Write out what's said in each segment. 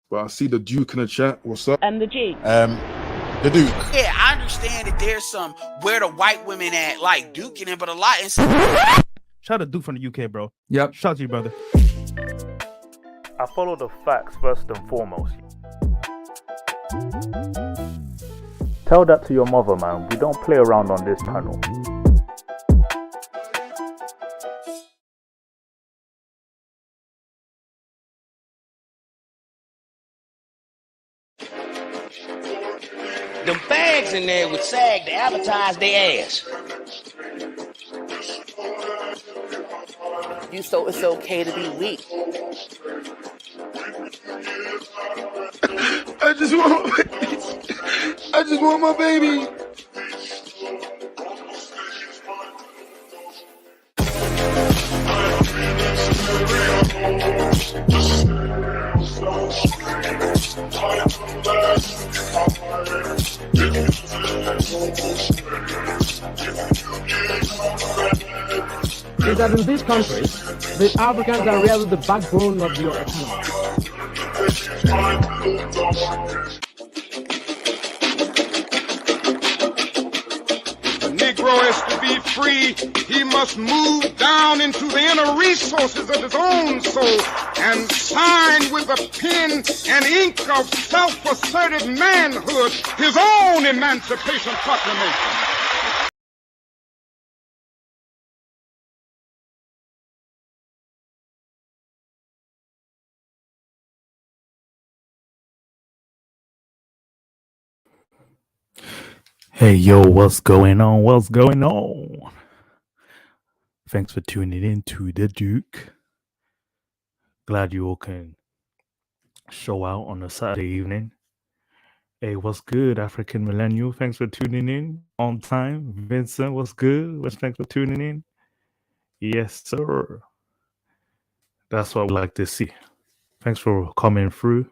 But I see the Duke in the chat. What's up? And the G. The Duke. Yeah, I understand that there's some where the white women at, like Duke in it, but a lot. Shout out to Duke from the UK, bro. Yep. Shout out to you, brother. I follow the facts first and foremost. Tell that to your mother, man. We don't play around on this channel. Them fags in there would sag to advertise their ass. So it's okay to be weak. I just want my baby. Is that in this country, the Africans are really the backbone of your economy. The Negro is to be free. He must move down into the inner resources of his own soul and sign with a pen and ink of self-assertive manhood his own Emancipation Proclamation. Hey, yo, what's going on? What's going on? Thanks for tuning in to The Duke. Glad you all can show out on a Saturday evening. Hey, what's good, African Millennial? Thanks for tuning in on time. Vincent, what's good? Thanks for tuning in. Yes, sir. That's what we like to see. Thanks for coming through.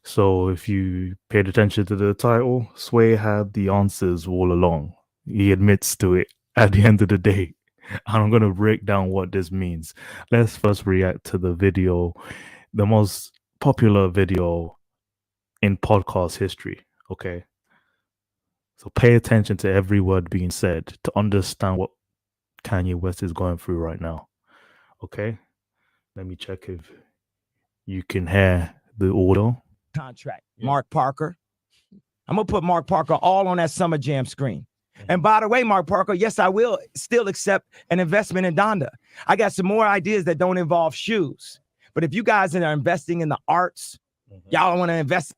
So if you paid attention to the title, Sway had the answers all along. He admits to it at the end of the day. And I'm going to break down what this means. Let's first react to the video, the most popular video in podcast history, okay? So pay attention to every word being said to understand what Kanye West is going through right now, okay? Let me check if you can hear the order. Contract. Mark Parker. I'm gonna put Mark Parker all on that Summer Jam screen. And by the way, Mark Parker, yes, I will still accept an investment in Donda. I got some more ideas that don't involve shoes. But if you guys are investing in the arts, y'all want to invest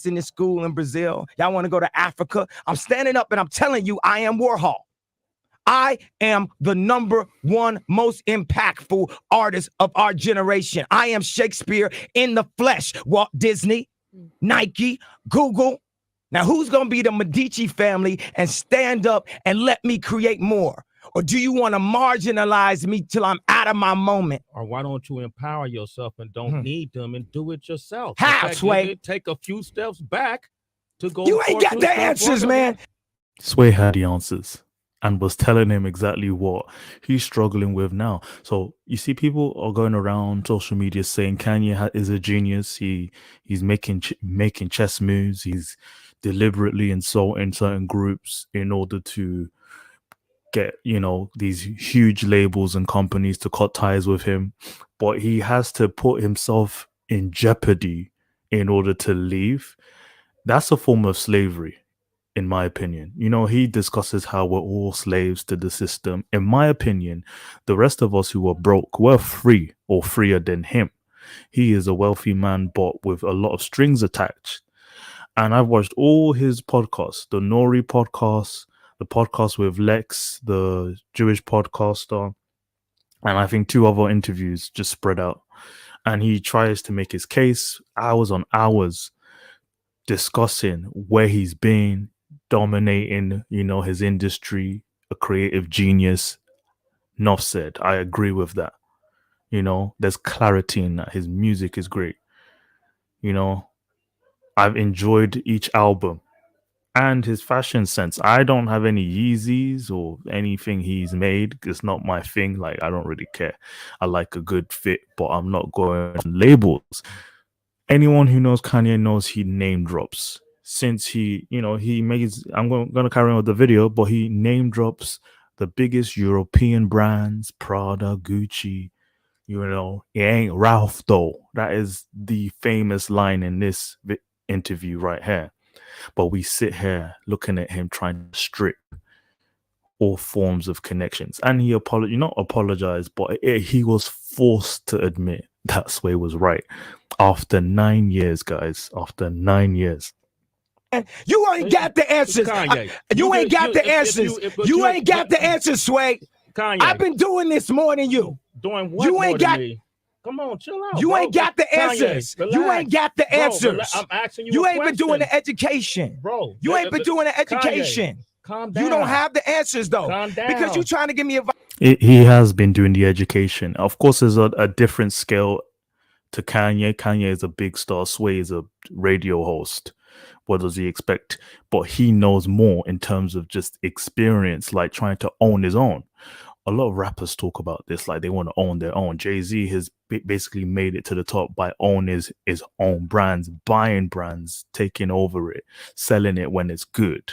in this school in Brazil, y'all want to go to Africa, I'm standing up and I'm telling you, I am Warhol. I am the #1 most impactful artist of our generation. I am Shakespeare in the flesh. Walt Disney, Nike, Google. Now, who's going to be the Medici family and stand up and let me create more? Or do you want to marginalize me till I'm out of my moment? Or why don't you empower yourself and don't need them and do it yourself? How, Sway? Take a few steps back to go. You ain't got the answers, man. Sway had the answers and was telling him exactly what he's struggling with now. So you see, people are going around social media saying Kanye is a genius. He's making chess moves. He's deliberately insulting certain groups in order to get, these huge labels and companies to cut ties with him. But he has to put himself in jeopardy in order to leave. That's a form of slavery, in my opinion. He discusses how we're all slaves to the system. In my opinion, the rest of us who are broke, we're free or freer than him. He is a wealthy man, but with a lot of strings attached. And I've watched all his podcasts, the Nori podcast, the podcast with Lex, the Jewish podcaster, and I think 2 other interviews just spread out. And he tries to make his case hours on hours, discussing where he's been, dominating, his industry, a creative genius. Enough said. I agree with that. There's clarity in that. His music is great. I've enjoyed each album and his fashion sense. I don't have any Yeezys or anything he's made. It's not my thing. Like, I don't really care. I like a good fit, but I'm not going on labels. anyone who knows Kanye knows he name drops. Since he makes, I'm gonna carry on with the video, but he name drops the biggest European brands, Prada, Gucci. It ain't Ralph though. That is the famous line in this interview right here. But we sit here looking at him trying to strip all forms of connections, and he not apologized, but he was forced to admit that Sway was right after 9 years, guys. After 9 years. You ain't got the answers. Kanye, You ain't got the answers. You ain't got the answers, Sway. Kanye, I've been doing this more than you. doing what? You ain't got. Me? Come on, chill out. You bro. ain't got the Kanye, answers. relax. You ain't got the answers. Bro, I'm asking you. You a ain't been doing question. the education, bro. You ain't been doing the education. Kanye, calm down. You don't have the answers though, Calm down. because you're trying to give me advice. He has been doing the education. Of course, there's a different scale to Kanye. Kanye is a big star. Sway is a radio host. What does he expect? But he knows more in terms of just experience, like trying to own his own. A lot of rappers talk about this, like they want to own their own. Jay-Z has basically made it to the top by owning his own brands, buying brands, taking over it, selling it when it's good.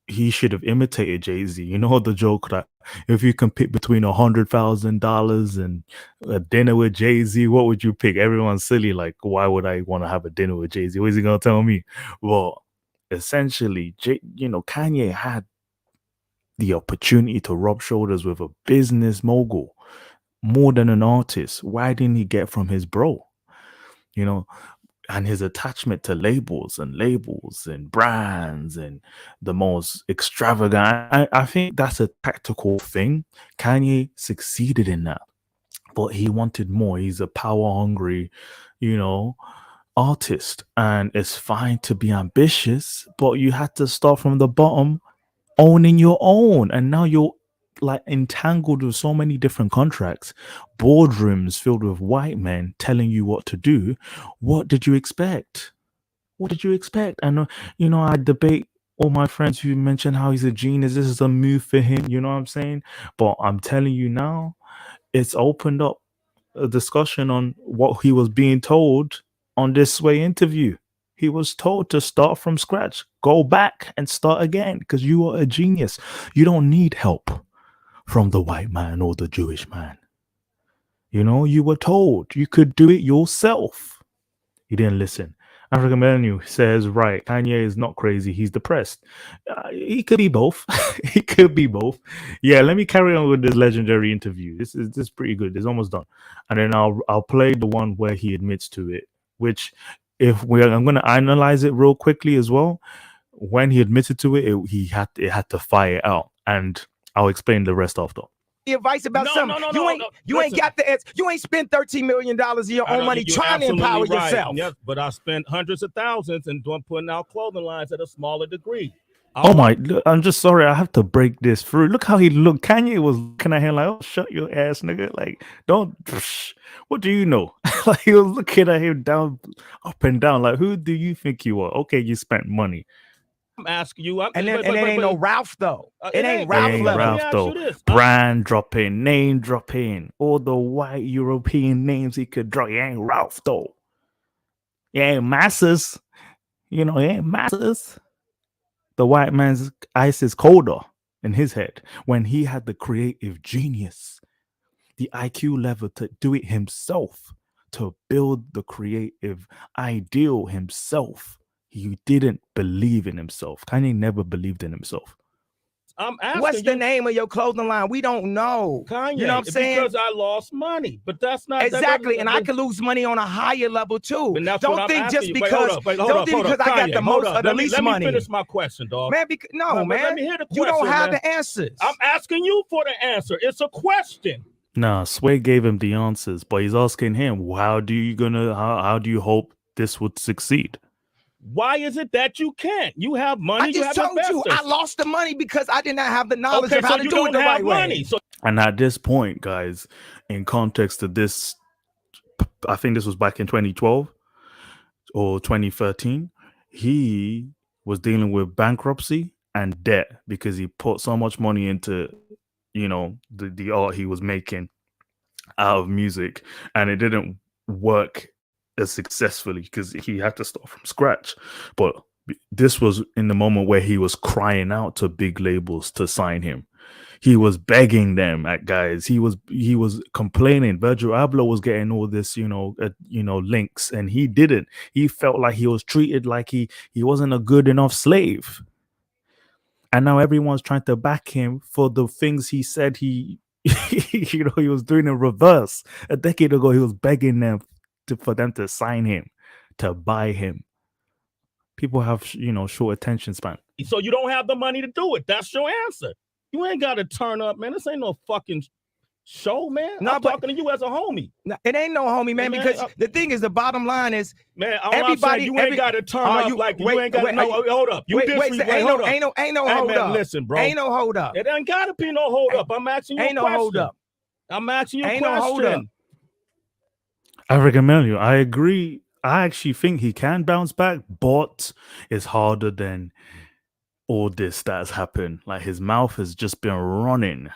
He should have imitated Jay-Z. You know the joke that if you can pick between $100,000 and a dinner with Jay-Z, what would you pick? Everyone's silly. Like, why would I want to have a dinner with Jay-Z? What is he gonna tell me? Well, essentially, Kanye had the opportunity to rub shoulders with a business mogul more than an artist. Why didn't he get from his bro? And his attachment to labels and brands and the most extravagant. I think that's a tactical thing. Kanye succeeded in that, but he wanted more. He's a power hungry, artist, and it's fine to be ambitious, but you had to start from the bottom, owning your own. And now you're like entangled with so many different contracts, boardrooms filled with white men telling you what to do. What did you expect? And I debate all my friends who mention how he's a genius. This is a move for him, you know what I'm saying? But I'm telling you now, it's opened up a discussion on what he was being told on this Sway interview. He was told to start from scratch, go back and start again, because you are a genius. You don't need help from the white man or the Jewish man. You were told you could do it yourself. You didn't listen. African Menu says, right, Kanye is not crazy. He's depressed. He could be both. He could be both. Yeah, let me carry on with this legendary interview. This is pretty good. It's almost done. And then I'll play the one where he admits to it, which I'm going to analyze it real quickly as well. When he admitted to it, it had to fire out. And I'll explain the rest after. Advice about something. You ain't got the answer. You ain't spent $13 million of your own money trying to empower yourself. Yes, but I spent hundreds of thousands and putting out clothing lines at a smaller degree. I'm just sorry. I have to break this through. Look how he looked. Kanye was looking at him like, oh, shut your ass, nigga. Like, don't, what do you know? Like, he was looking at him up and down. Like, who do you think you are? Okay, you spent money. I'm asking you. And it ain't no Ralph, though. It ain't Ralph though. Brand dropping, name dropping, all the white European names he could drop. It ain't Ralph, though. It ain't Massas. It ain't Massas. The white man's ice is colder in his head when he had the creative genius, the IQ level to do it himself, to build the creative ideal himself. He didn't believe in himself. Kanye never believed in himself. I'm asking what's the name of your clothing line? We don't know. Kanye, you know what I'm saying? Because I lost money, but that's not exactly. And I could lose money on a higher level too. Don't think just because I got the most of the least money. Let me finish my question, dog. Man, man. Let me hear the question. You don't have man. the answers. I'm asking you for the answer. It's a question. Nah, Sway gave him the answers, but he's asking him, how do you hope this would succeed? Why is it that you can't? You have money. I just told you I lost the money because I did not have the knowledge of how to do it the right way. And at this point, guys, in context of this, I think this was back in 2012 or 2013, he was dealing with bankruptcy and debt because he put so much money into, the art he was making out of music, and it didn't work as successfully because he had to start from scratch. But this was in the moment where he was crying out to big labels to sign him. He was begging them at guys. He was complaining. Virgil Abloh was getting all this, links, and he didn't. He felt like he was treated like he wasn't a good enough slave. And now everyone's trying to back him for the things he said he was doing in reverse. A decade ago, he was begging them for them to sign him, to buy him. People have, short attention span. So you don't have the money to do it. That's your answer. You ain't got to turn up, man. This ain't no fucking show, man. I'm talking to you as a homie. No, it ain't no homie, man, because the thing is, the bottom line is, man, everybody, you ain't got to turn up like you ain't got to know. Hold up. You ain't no hold up. Listen, bro. Ain't no hold up. It ain't got to be no hold up. I'm asking you a question. Ain't no hold up. I'm asking you a question. Ain't no hold up. I recommend you. I agree. I actually think he can bounce back, but it's harder than all this that has happened. Like, his mouth has just been running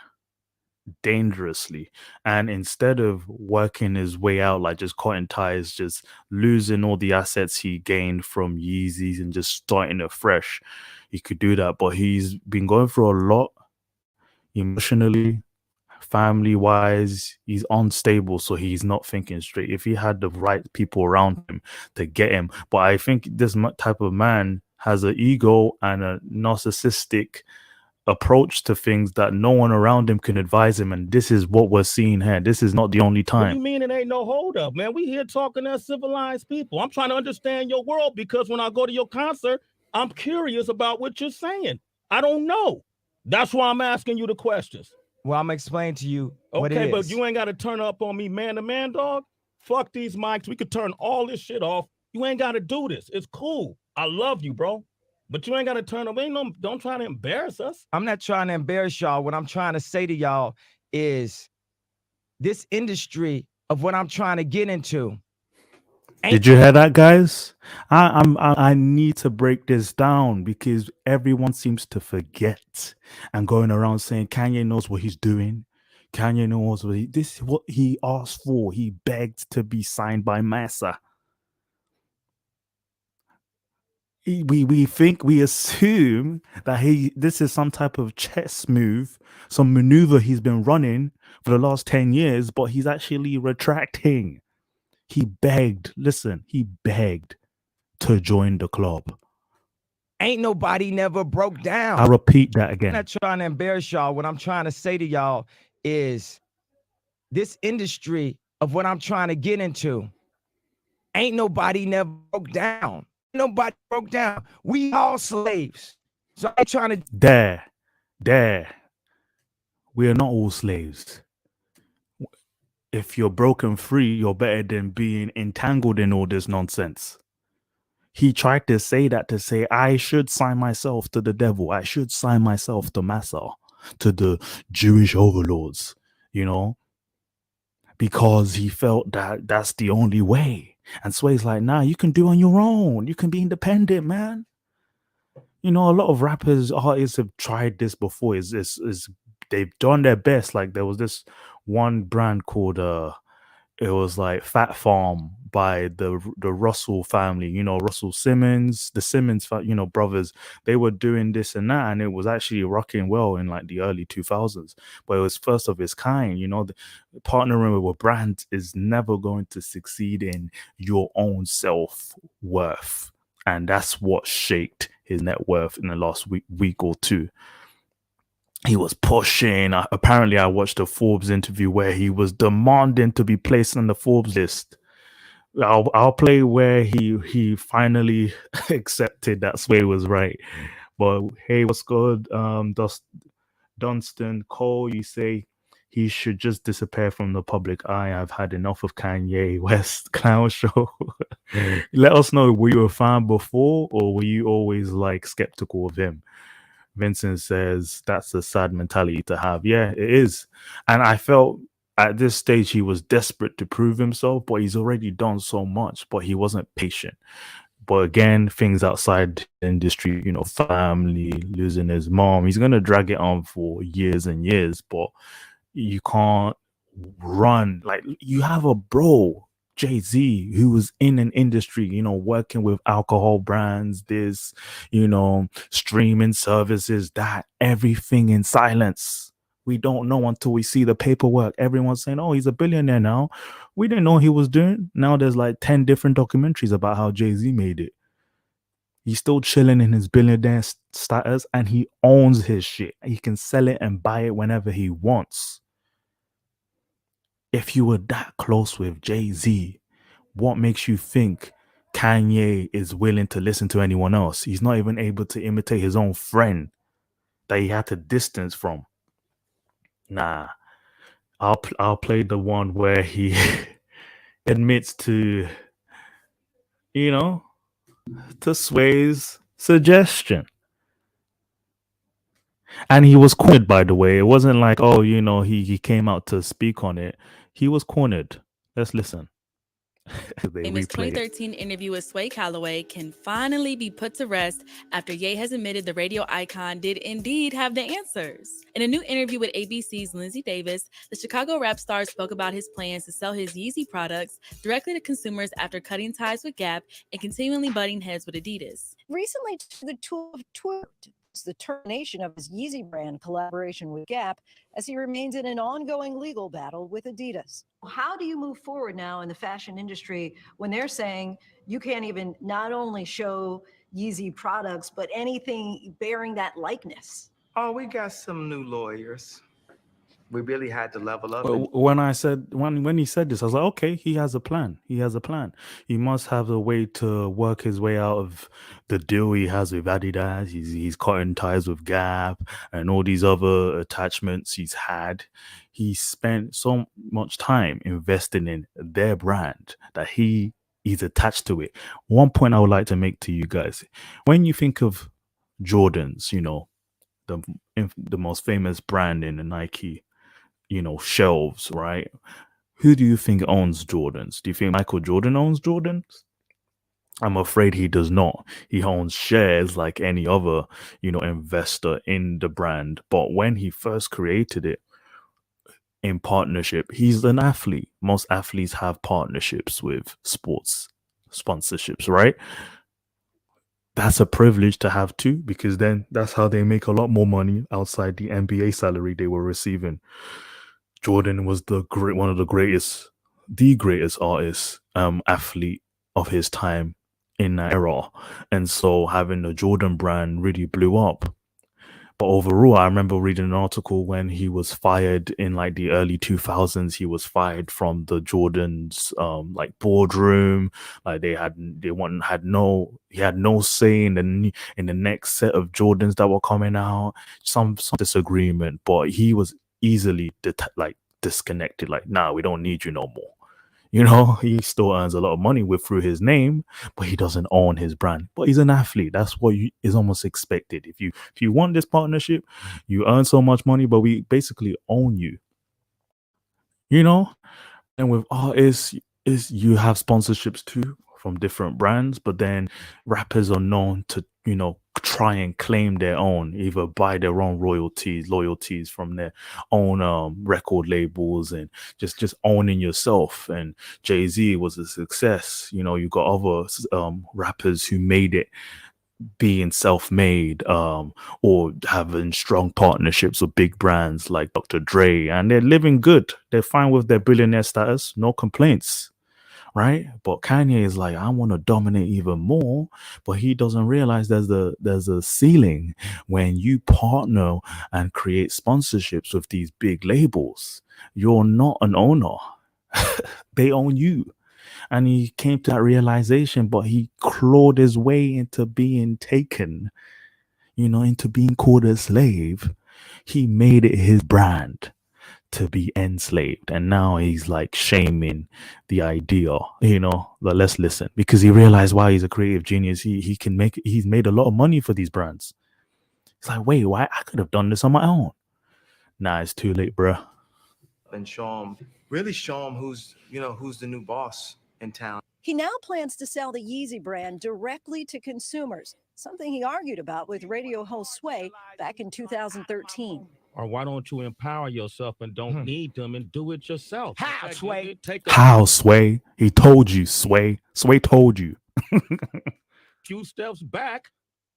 dangerously, and instead of working his way out, like just cutting ties, just losing all the assets he gained from Yeezys and just starting afresh, he could do that. But he's been going through a lot emotionally, family wise. He's unstable, so he's not thinking straight. If he had the right people around him to get him, but I think this type of man has an ego and a narcissistic approach to things that no one around him can advise him, and this is what we're seeing here. This is not the only time. What do you mean it ain't no hold up, man? We here talking as civilized people. I'm trying to understand your world, because when I go to your concert, I'm curious about what you're saying. I don't know. That's why I'm asking you the questions. Well, I'm explaining to you what it Okay, is. but you ain't got to turn up on me man to man, dog. Fuck these mics. We could turn all this shit off. You ain't got to do this. It's cool. I love you, bro. But you ain't got to turn up. Don't try to embarrass us. I'm not trying to embarrass y'all. What I'm trying to say to y'all is this industry of what I'm trying to get into. Did you hear that, guys? I need to break this down because everyone seems to forget and going around saying Kanye knows what he's doing. Kanye knows this is what he asked for. He begged to be signed by Massa. We assume that this is some type of chess move, some maneuver he's been running for the last 10 years, but he's actually retracting. He begged to join the club. Ain't nobody never broke down. I repeat that again. I'm not trying to embarrass y'all. What I'm trying to say to y'all is this industry of what I'm trying to get into. Ain't nobody never broke down. Nobody broke down. We all slaves. So I'm trying to There. We are not all slaves. If you're broken free, you're better than being entangled in all this nonsense. He tried to say that to say, I should sign myself to the devil. I should sign myself to Massa, to the Jewish overlords, because he felt that that's the only way. And Sway's like, nah, you can do on your own. You can be independent, man. A lot of artists have tried this before. They've done their best. Like, there was this one brand called it was like Fat Farm by the Russell family, Russell Simmons, the Simmons, brothers. They were doing this and that, and it was actually rocking well in like the early 2000s. But it was first of its kind. Partnering with a brand is never going to succeed in your own self-worth, and that's what shaped his net worth in the last week or two. He was pushing. Apparently, I watched a Forbes interview where he was demanding to be placed on the Forbes list. I'll play where he finally accepted that Sway was right. But hey, what's good? Dunstan Cole, you say he should just disappear from the public eye. I've had enough of Kanye West clown show. Let us know, were you a fan before, or were you always like skeptical of him? Vincent says that's a sad mentality to have. Yeah, it is. And I felt at this stage he was desperate to prove himself, but he's already done so much, but he wasn't patient. But again, things outside the industry, family, losing his mom, he's going to drag it on for years and years, but you can't run. Like, you have a bro Jay-Z, who was in an industry, working with alcohol brands, this, streaming services, that, everything in silence. We don't know until we see the paperwork. Everyone's saying, oh, he's a billionaire now. We didn't know he was doing. Now there's like 10 different documentaries about how Jay-Z made it. He's still chilling in his billionaire status, and he owns his shit. He can sell it and buy it whenever he wants. If you were that close with Jay-Z, what makes you think Kanye is willing to listen to anyone else? He's not even able to imitate his own friend that he had to distance from. Nah, I'll play the one where he admits to, to Sway's suggestion. And he was cornered, by the way. It wasn't like, oh, he came out to speak on it. He was cornered. Let's listen. Famous 2013 interview with Sway Calloway can finally be put to rest after Ye has admitted the radio icon did indeed have the answers. In a new interview with ABC's Lindsay Davis, the Chicago rap star spoke about his plans to sell his Yeezy products directly to consumers after cutting ties with Gap and continually butting heads with Adidas. Recently, the tour the termination of his Yeezy brand collaboration with Gap as he remains in an ongoing legal battle with Adidas. How do you move forward now in the fashion industry when they're saying you can't even not only show Yeezy products, but anything bearing that likeness? Oh, we got some new lawyers. We really had to level up. When he said this, I was like, okay, he has a plan. He has a plan. He must have a way to work his way out of the deal he has with Adidas. He's cutting ties with Gap and all these other attachments he's had. He spent so much time investing in their brand that he's attached to it. One point I would like to make to you guys: when you think of Jordans, the most famous brand in the Nike, shelves, right? Who do you think owns Jordans? Do you think Michael Jordan owns Jordans? I'm afraid he does not. He owns shares like any other, investor in the brand. But when he first created it in partnership, he's an athlete. Most athletes have partnerships with sports sponsorships, right? That's a privilege to have too, because then that's how they make a lot more money outside the NBA salary they were receiving. Jordan was one of the greatest artist, athlete of his time in that era. And so having the Jordan brand really blew up. But overall, I remember reading an article when he was fired in like the early 2000s. He was fired from the Jordans, like boardroom. Like he had no say in the next set of Jordans that were coming out. Some disagreement, but he was easily disconnected. Like, nah, we don't need you no more. He still earns a lot of money through his name, but he doesn't own his brand. But he's an athlete. That's what is almost expected. If you want this partnership, you earn so much money, but we basically own you. And with artists, you have sponsorships too from different brands, but then rappers are known to, try and claim their own, either buy their own loyalties from their own record labels, and just owning yourself. And Jay-Z was a success. You got other rappers who made it being self-made, or having strong partnerships with big brands like Dr. Dre, and they're living good. They're fine with their billionaire status, no complaints. Right? But Kanye is like, I want to dominate even more, but he doesn't realize there's a ceiling when you partner and create sponsorships with these big labels. You're not an owner. They own you. And he came to that realization, but he clawed his way into being taken, into being called a slave. He made it his brand to be enslaved, and now he's like shaming the idea. But let's listen, because he realized, wow, he's a creative genius. He's made a lot of money for these brands. It's like, wait, why? I could have done this on my own. Nah, it's too late, bruh. And show him who's the new boss in town. He now plans to sell the Yeezy brand directly to consumers, something he argued about with radio host Sway back in 2013. Or why don't you empower yourself and don't need them and do it yourself? How, Sway? How, Sway? He told you, Sway. Sway told you. Few steps back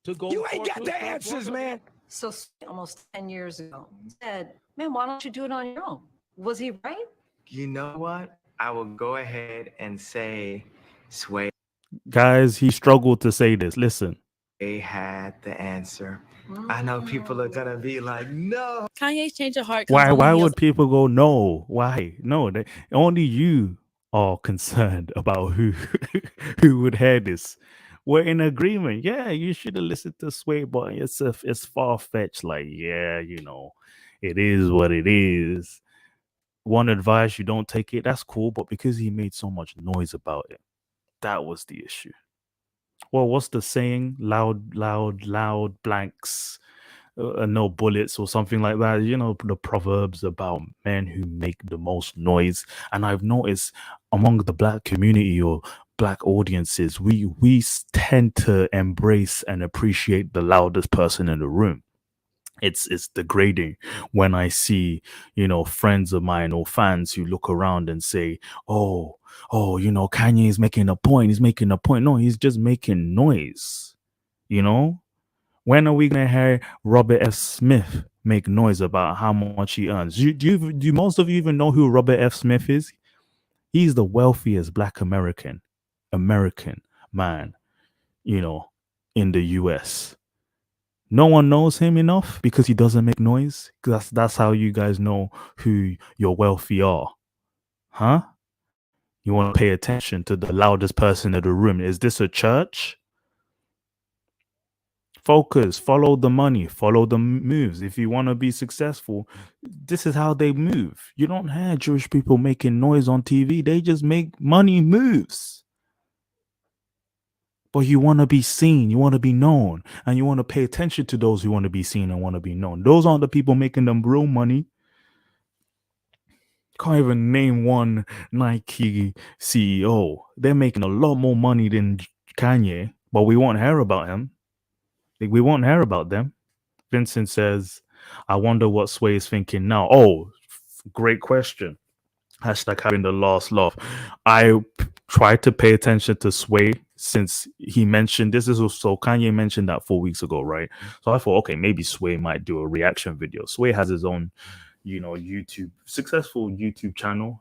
to go. You ain't got the answers, man. So almost 10 years ago, said, man, why don't you do it on your own? Was he right? You know what? I will go ahead and say Sway Guys, he struggled to say this. Listen. had the answer. I know people are gonna be like, no. Kanye's change of heart. Why would people go no? Why? No, only you are concerned about who who would hear this. We're in agreement. Yeah, you should have listened to Sway, but it's far-fetched. Like, yeah, it is what it is. One advice, you don't take it, that's cool, but because he made so much noise about it, that was the issue. Well, what's the saying? Loud blanks, no bullets, or something like that. The proverbs about men who make the most noise. And I've noticed among the black community or black audiences, we tend to embrace and appreciate the loudest person in the room. It's degrading when I see, friends of mine or fans who look around and say, oh, Kanye is making a point. He's making a point. No, he's just making noise. When are we going to hear Robert F. Smith make noise about how much he earns? Do most of you even know who Robert F. Smith is? He's the wealthiest black American man, in the US. No one knows him enough because he doesn't make noise. That's how you guys know who your wealthy are. Huh? You want to pay attention to the loudest person in the room. Is this a church? Focus, follow the money, follow the moves. If you want to be successful, this is how they move. You don't hear Jewish people making noise on TV. They just make money moves. But you want to be seen, you want to be known, and you want to pay attention to those who want to be seen and want to be known. Those aren't the people making them real money. Can't even name one Nike CEO. They're making a lot more money than Kanye, but we won't hear about him. We won't hear about them. Vincent says, I wonder what Sway is thinking now. Oh, great question. Hashtag having the last laugh. I tried to pay attention to Sway since he mentioned this. So Kanye mentioned that 4 weeks ago, right? So I thought, okay, maybe Sway might do a reaction video. Sway has his own, successful YouTube channel,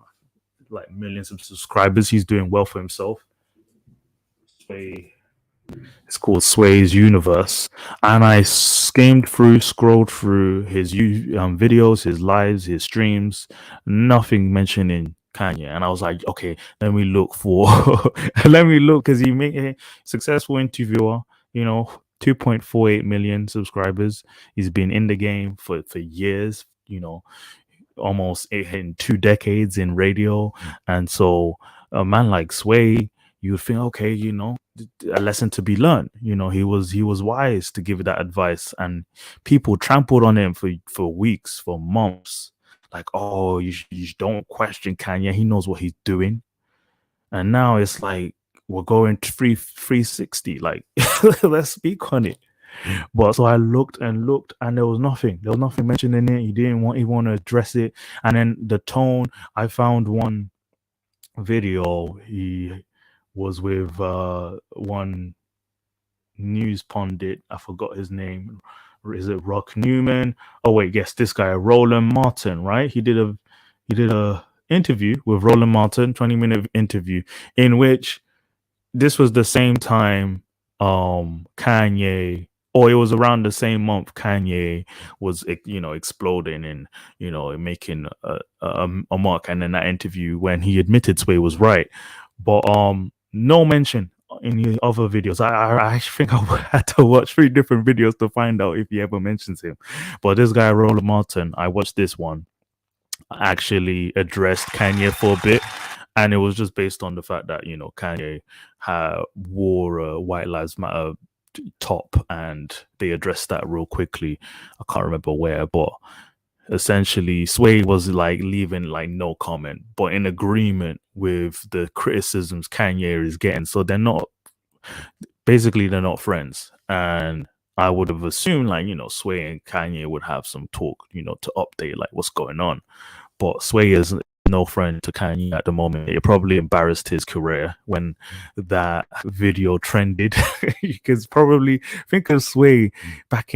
like millions of subscribers. He's doing well for himself. It's called Sway's Universe, and I scrolled through his videos, his lives, his streams, nothing mentioning Kanye. And I was like, okay, let me look because he made a successful interviewer, 2.48 million subscribers. He's been in the game for years, almost in 2 decades in radio. And so a man like Sway, you would think, okay, a lesson to be learned. He was wise to give that advice, and people trampled on him for weeks, for months. Like, oh, you don't question Kanye. He knows what he's doing. And now it's like we're going 360. Like, let's speak on it. But so I looked, and there was nothing. There was nothing mentioned in it. He didn't want to address it. And then the tone. I found one video. He was with one news pundit. I forgot his name. Is it Rock Newman? Oh wait, yes, this guy, Roland Martin, right? He did a interview with Roland Martin, 20-minute interview, in which this was the same time Kanye, or it was around the same month Kanye was exploding and making a mark. And in that interview, when he admitted Sway was right, but no mention in the other videos. I think I had to watch 3 different videos to find out if he ever mentions him. But this guy, Roland Martin, I watched this one, actually addressed Kanye for a bit. And it was just based on the fact that, Kanye wore a White Lives Matter top, and they addressed that real quickly. I can't remember where, but essentially Sway was like leaving like no comment, but in agreement with the criticisms Kanye is getting. So they're not friends. And I would have assumed like, Sway and Kanye would have some talk, to update like what's going on. But Sway is no friend to Kanye at the moment. It probably embarrassed his career when that video trended. Because probably think of Sway back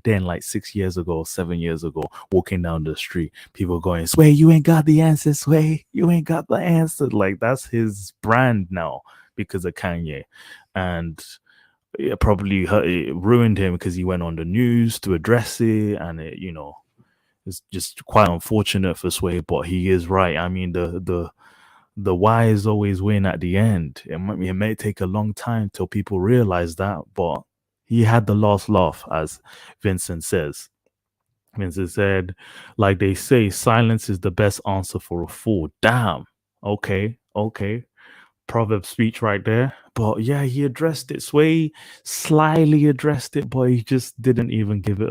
then, like 6 years ago, 7 years ago, walking down the street, people going, "Sway, you ain't got the answer, Sway. You ain't got the answer." Like that's his brand now because of Kanye. And it probably it ruined him because he went on the news to address it, and it's just quite unfortunate for Sway. But he is right. I mean, the wise always win at the end. It may take a long time till people realize that, but he had the last laugh, as Vincent says. Vincent said, like they say, silence is the best answer for a fool. Damn. Okay. Proverb speech right there. But yeah, he addressed it. Sway slyly addressed it, but he just didn't even give it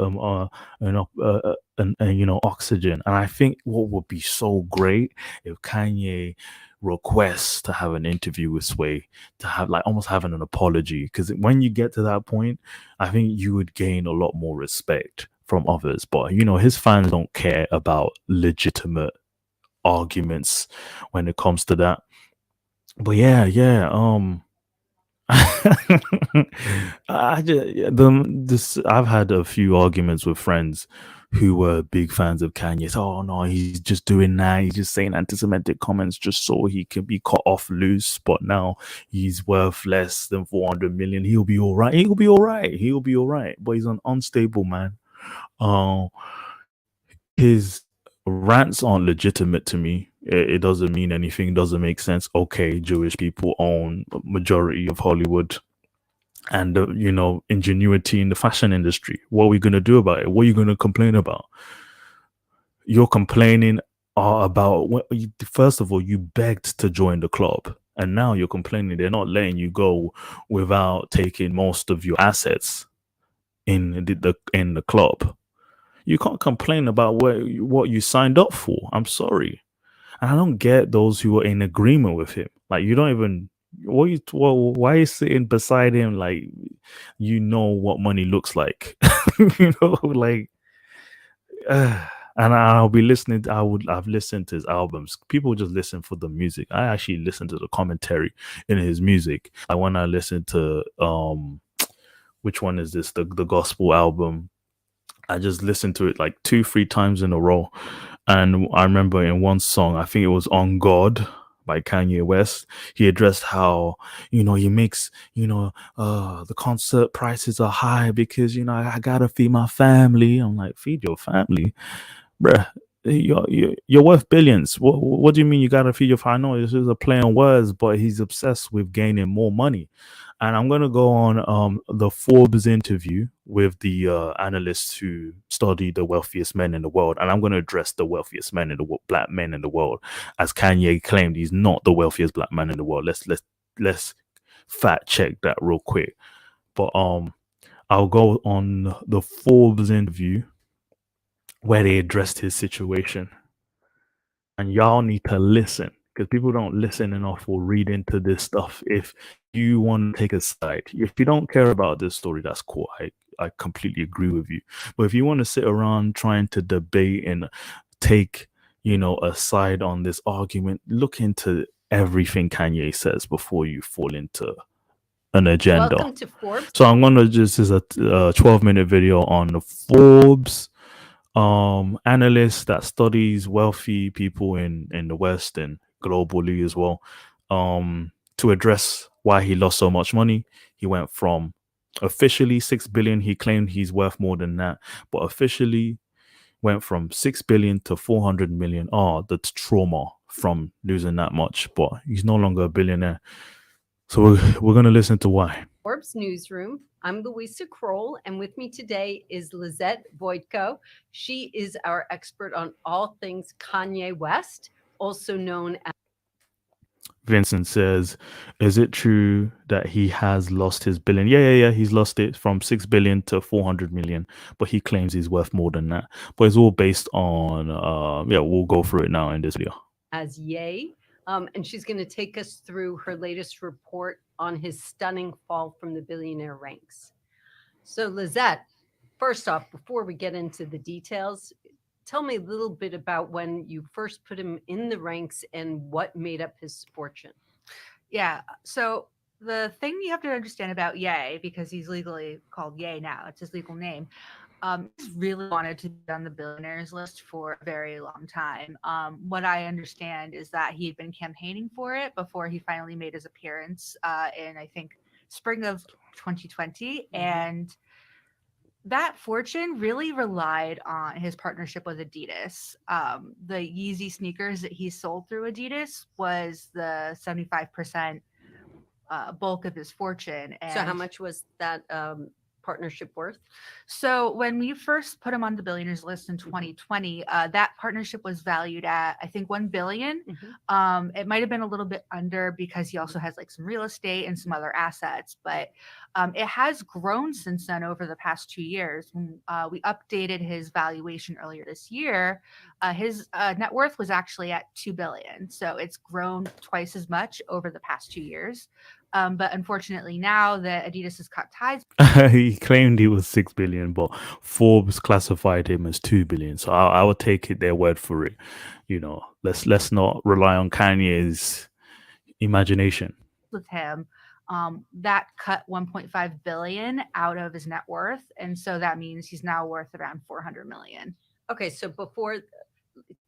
oxygen. And I think what would be so great if Kanye requests to have an interview with Sway, to have like almost having an apology, because when you get to that point, I think you would gain a lot more respect from others. But his fans don't care about legitimate arguments when it comes to that. But yeah. I've had a few arguments with friends who were big fans of Kanye. Oh no, he's just doing that. He's just saying anti-Semitic comments just so he can be cut off loose. But now he's worth less than 400 million. He'll be all right. He'll be all right. But he's an unstable man. His rants aren't legitimate to me. It doesn't mean anything, doesn't make sense. Okay, Jewish people own a majority of Hollywood and ingenuity in the fashion industry. What are we going to do about it? What are you going to complain about? You're complaining about first of all, you begged to join the club, and now you're complaining they're not letting you go without taking most of your assets in the club. You can't complain about what you signed up for. I'm sorry. And I don't get those who are in agreement with him. Like, you don't even, why are you sitting beside him like you know what money looks like? And I'll be listening. I've listened to his albums. People just listen for the music. I actually listen to the commentary in his music. Like when I listen to which one is this? The gospel album. I just listened to it like 2-3 times in a row. And I remember in one song, I think it was On God by Kanye West, he addressed how, he makes, the concert prices are high because, I gotta feed my family. I'm like, feed your family? Bruh, you're worth billions. What do you mean you gotta feed your family? I know this is a play on words, but he's obsessed with gaining more money. And I'm going to go on the Forbes interview with the analysts who study the wealthiest men in the world. And I'm going to address the wealthiest men in the black men in the world, as Kanye claimed he's not the wealthiest black man in the world. Let's fact check that real quick. But I'll go on the Forbes interview where they addressed his situation. And y'all need to listen, because people don't listen enough or read into this stuff. If you want to take a side, if you don't care about this story, that's cool. I completely agree with you. But if you want to sit around trying to debate and take, a side on this argument, look into everything Kanye says before you fall into an agenda. Welcome to Forbes. So I'm going to this is a 12-minute video on the Forbes analyst that studies wealthy people in the West and globally as well, to address why he lost so much money. He went from officially 6 billion. He claimed he's worth more than that, but officially went from 6 billion to 400 million. The trauma from losing that much, but he's no longer a billionaire. So we're going to listen to why. Forbes Newsroom. I'm Louisa Kroll, and with me today is Lizette Voitko. She is our expert on all things Kanye West, also known as... Vincent says, is it true that he has lost his billion? Yeah. He's lost it from 6 billion to 400 million, but he claims he's worth more than that. But it's all based on, we'll go through it now in this video. As Ye. And she's going to take us through her latest report on his stunning fall from the billionaire ranks. So Lizette, first off, before we get into the details, tell me a little bit about when you first put him in the ranks and what made up his fortune. Yeah. So the thing you have to understand about Ye, because he's legally called Ye now, it's his legal name. He's really wanted to be on the billionaires list for a very long time. What I understand is that he had been campaigning for it before he finally made his appearance in, I think, spring of 2020. And that fortune really relied on his partnership with Adidas. The Yeezy sneakers that he sold through Adidas was the 75% bulk of his fortune. And so how much was that partnership worth? So when we first put him on the billionaires list in 2020, that partnership was valued at, I think, 1 billion. It might have been a little bit under because he also has like some real estate and some other assets, but it has grown since then over the past 2 years. When we updated his valuation earlier this year, his net worth was actually at 2 billion. So it's grown twice as much over the past 2 years. But unfortunately, now that Adidas has cut ties, He claimed he was 6 billion, but Forbes classified him as 2 billion. So I would take it their word for it. You know, let's not rely on Kanye's imagination. with him, that cut 1.5 billion out of his net worth, and so that means he's now worth around 400 million. Okay, so before,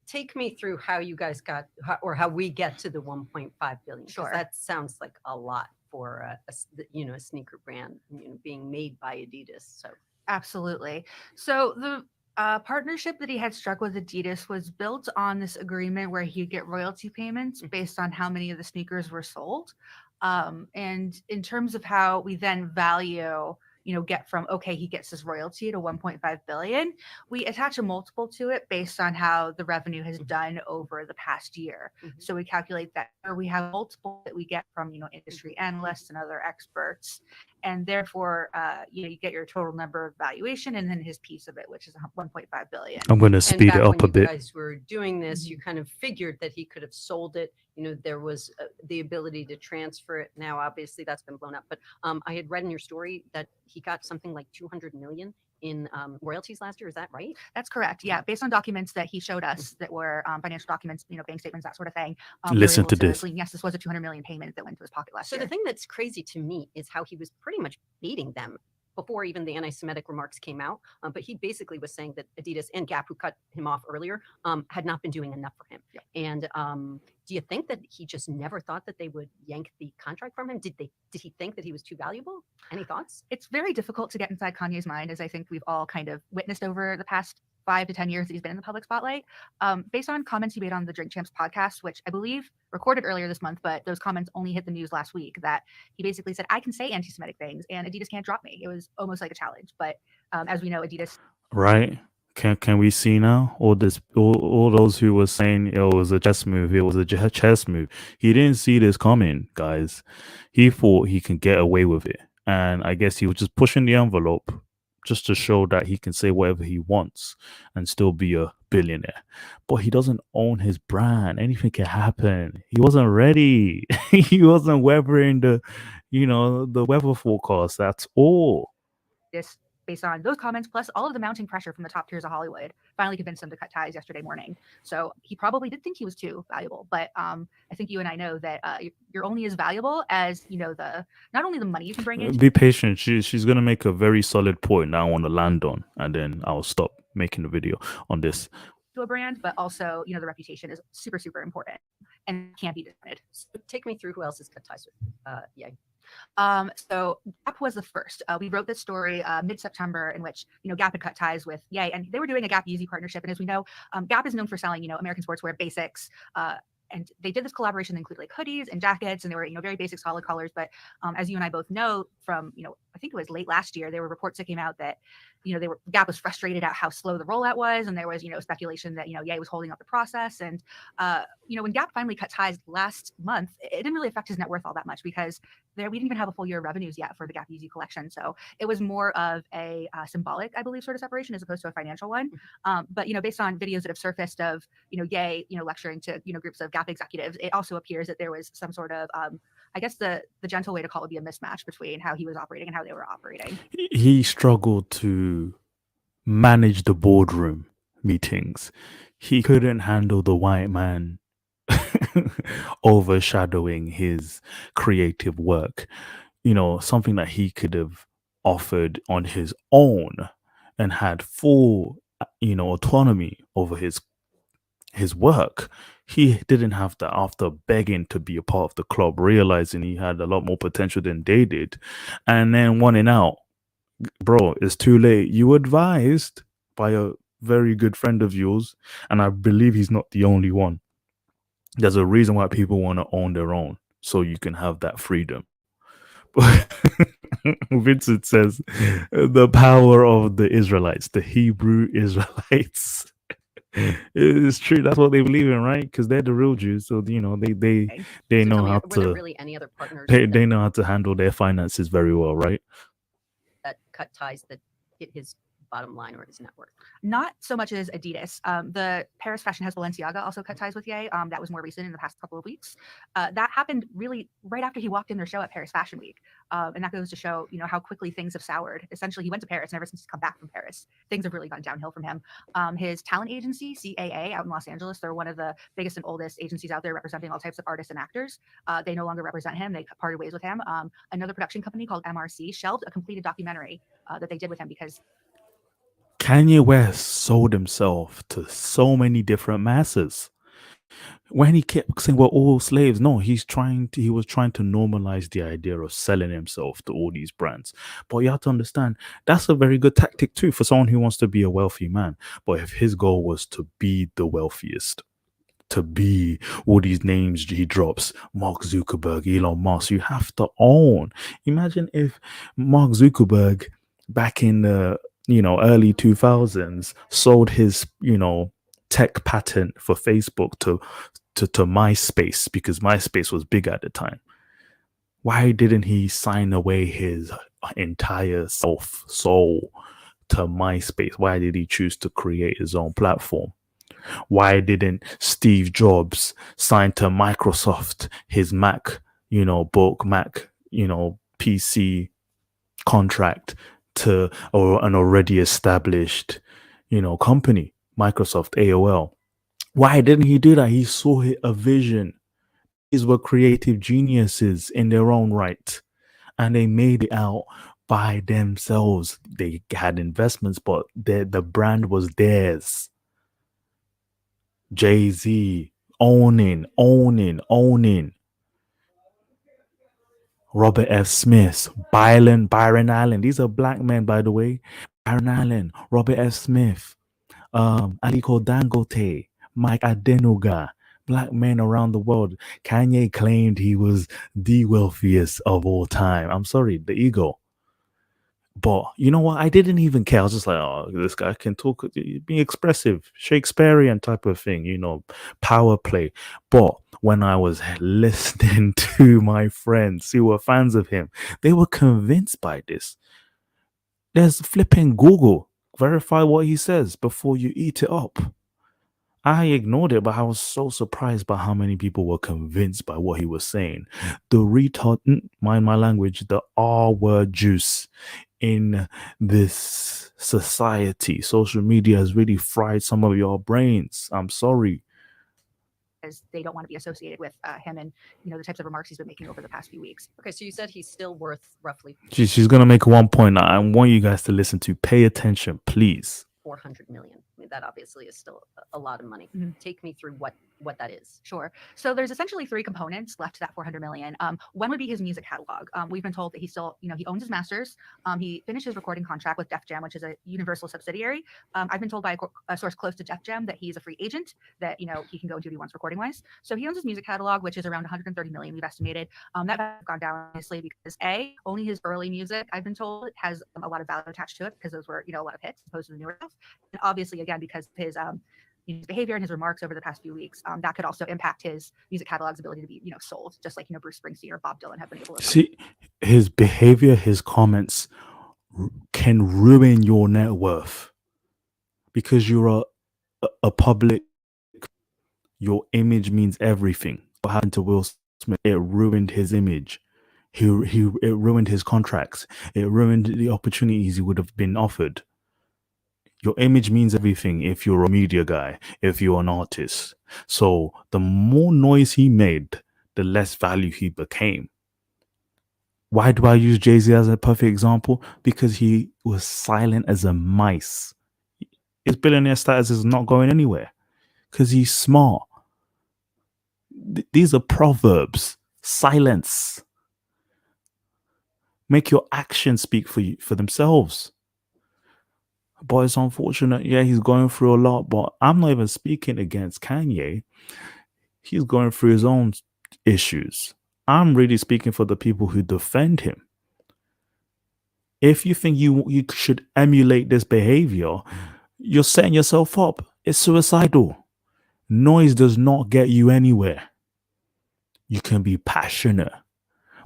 take me through how you guys got, how we get to the 1.5 billion. Sure. That sounds like a lot for a sneaker brand, being made by Adidas. So Absolutely. So the partnership that he had struck with Adidas was built on this agreement where he'd get royalty payments based on how many of the sneakers were sold. And in terms of how we then value, get from, okay, he gets his royalty to 1.5 billion, we attach a multiple to it based on how the revenue has done over the past year. So we calculate that, or we have multiple that we get from, industry analysts and other experts. And therefore, you get your total number of valuation and then his piece of it, which is 1.5 billion. I'm going to speed it up a bit. When you guys were doing this, you kind of figured that he could have sold it. There was the ability to transfer it. Now, obviously, that's been blown up. But I had read in your story that he got something like 200 million in royalties last year. Is that right? That's correct. Yeah, based on documents that he showed us that were financial documents, bank statements, that sort of thing. Listen to this. Yes, this was a 200 million payment that went to his pocket last year. So the thing that's crazy to me is how he was pretty much beating them before even the anti-Semitic remarks came out. But he basically was saying that Adidas and Gap, who cut him off earlier, had not been doing enough for him. Yeah. And do you think that he just never thought that they would yank the contract from him? Did he think that he was too valuable? Any thoughts? It's very difficult to get inside Kanye's mind, as I think we've all kind of witnessed over the past 5 to 10 years that he's been in the public spotlight. Based on comments he made on the Drink Champs podcast, which I believe recorded earlier this month, but those comments only hit the news last week, that he basically said, I can say anti-Semitic things and Adidas can't drop me. It was almost like a challenge. But as we know, Adidas... Right? Can we see now? All those who were saying it was a chess move, it was a chess move. He didn't see this coming, guys. He thought he can get away with it. And I guess he was just pushing the envelope just to show that he can say whatever he wants and still be a billionaire. But he doesn't own his brand. Anything can happen. He wasn't ready. He wasn't weathering the weather forecast. That's all. This, based on those comments, plus all of the mounting pressure from the top tiers of Hollywood, finally convinced him to cut ties yesterday morning. So he probably did think he was too valuable. But I think you and I know that you're only as valuable as, not only the money you can bring in. Be patient. She's going to make a very solid point that I want to land on, and then I'll stop making the video on this. To a brand, but also, the reputation is super, super important and can't be discounted. So take me through who else has cut ties with Ye. So Gap was the first. We wrote this story mid-September in which, Gap had cut ties with Ye, and they were doing a Gap Yeezy partnership. And as we know, Gap is known for selling, American sportswear basics. And they did this collaboration that included like hoodies and jackets, and they were, very basic solid colors. But as you and I both know from, I think it was late last year, there were reports that came out that, Gap was frustrated at how slow the rollout was. And there was, speculation that, Ye was holding up the process. And, when Gap finally cut ties last month, it didn't really affect his net worth all that much because we didn't even have a full year of revenues yet for the Gap Yeezy collection. So it was more of a symbolic, I believe, sort of separation as opposed to a financial one. But, based on videos that have surfaced of, Ye, lecturing to, groups of Gap executives, it also appears that there was some sort of, I guess the gentle way to call it would be a mismatch between how he was operating and how they were operating. He struggled to manage the boardroom meetings. He couldn't handle the white man overshadowing his creative work. Something that he could have offered on his own and had full, autonomy over his work. He didn't have that after begging to be a part of the club, realizing he had a lot more potential than they did, and then wanting out. Bro, it's too late. You were advised by a very good friend of yours, and I believe he's not the only one. There's a reason why people want to own their own, so you can have that freedom. Vincent says the power of the Israelites, the Hebrew Israelites. It's true. That's what they believe in, right? Because they're the real Jews. So they know how Were there to really any other partners they know how to handle their finances very well, right? that cut ties that hit his bottom line or his net worth? Not so much as Adidas. The Paris fashion house Balenciaga also cut ties with Ye. That was more recent in the past couple of weeks. That happened really right after he walked in their show at Paris Fashion Week. And that goes to show, how quickly things have soured. Essentially, he went to Paris, and ever since he's come back from Paris, things have really gone downhill from him. His talent agency, CAA, out in Los Angeles, they're one of the biggest and oldest agencies out there representing all types of artists and actors. They no longer represent him. They parted ways with him. Another production company called MRC shelved a completed documentary that they did with him because Kanye West sold himself to so many different masses. When he kept saying we're all slaves, no, he was trying to normalize the idea of selling himself to all these brands. But you have to understand that's a very good tactic too for someone who wants to be a wealthy man. But if his goal was to be the wealthiest, to be all these names he drops, Mark Zukerberg, Elon Musk, you have to own. Imagine if Mark Zukerberg back in the early 2000s sold his tech patent for Facebook to MySpace, because MySpace was big at the time. Why didn't he sign away his entire soul to MySpace? Why did he choose to create his own platform? Why didn't Steve Jobs sign to Microsoft his Mac, Mac, PC contract to an already established, company, Microsoft, AOL? Why didn't he do that? He saw a vision. These were creative geniuses in their own right, and they made it out by themselves. They had investments, but the brand was theirs. Jay-Z owning. Robert F. Smith, Byron Allen. These are black men, by the way. Byron Allen, Robert F. Smith, Aliko Dangote, Mike Adenuga, black men around the world. Kanye claimed he was the wealthiest of all time. I'm sorry, the ego. But you know what? I didn't even care. I was just like, oh, this guy can talk, be expressive, Shakespearean type of thing, power play. But when I was listening to my friends who were fans of him, they were convinced by this. There's flipping Google. Verify what he says before you eat it up. I ignored it, but I was so surprised by how many people were convinced by what he was saying. The retard, mind my language, the R word juice in this society. Social media has really fried some of your brains. I'm sorry. Because they don't want to be associated with him and the types of remarks he's been making over the past few weeks. Okay, so you said he's still worth roughly She's gonna make one point. I want you guys to listen to. Pay attention, please. 400 million. I mean, that obviously is still a lot of money. Mm-hmm. Take me through what that is. Sure. So there's essentially three components left to that 400 million. One would be his music catalog. We've been told that he still, he owns his masters. He finished his recording contract with Def Jam, which is a Universal subsidiary. I've been told by a source close to Def Jam that he's a free agent, that, he can go and do what he wants recording wise. So he owns his music catalog, which is around 130 million, we've estimated. That has gone down honestly because only his early music, I've been told, has a lot of value attached to it because those were, a lot of hits as opposed to the newer stuff. And obviously, again, because of his behavior and his remarks over the past few weeks, that could also impact his music catalog's ability to be, sold, just like, Bruce Springsteen or Bob Dylan have been able to. See, his behavior, his comments can ruin your net worth because you're a public. Your image means everything. What happened to Will it ruined his image. It ruined his contracts. It ruined the opportunities he would have been offered. Your image means everything if you're a media guy, if you're an artist. So the more noise he made, the less value he became. Why do I use Jay-Z as a perfect example? Because he was silent as a mice. His billionaire status is not going anywhere because he's smart. These are proverbs. Silence. Make your actions speak for themselves. But it's unfortunate. Yeah, he's going through a lot, but I'm not even speaking against Kanye. He's going through his own issues. I'm really speaking for the people who defend him. If you think you should emulate this behavior, you're setting yourself up. It's suicidal. Noise does not get you anywhere. You can be passionate,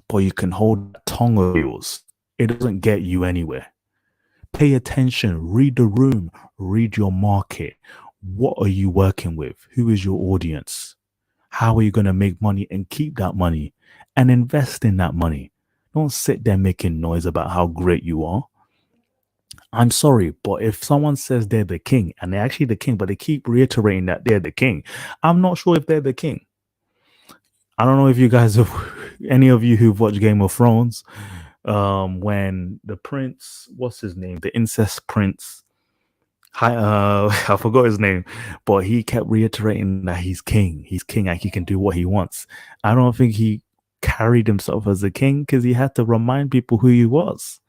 but you can hold that tongue of yours. It doesn't get you anywhere. Pay attention, read the room, read your market. What are you working with? Who is your audience? How are you going to make money and keep that money and invest in that money? Don't sit there making noise about how great you are. I'm sorry, but if someone says they're the king and they're actually the king, but they keep reiterating that they're the king, I'm not sure if they're the king. I don't know if you guys have, any of you who've watched Game of Thrones, when the prince, what's his name? The incest prince. I forgot his name, but he kept reiterating that he's king. He's king and he can do what he wants. I don't think he carried himself as a king because he had to remind people who he was.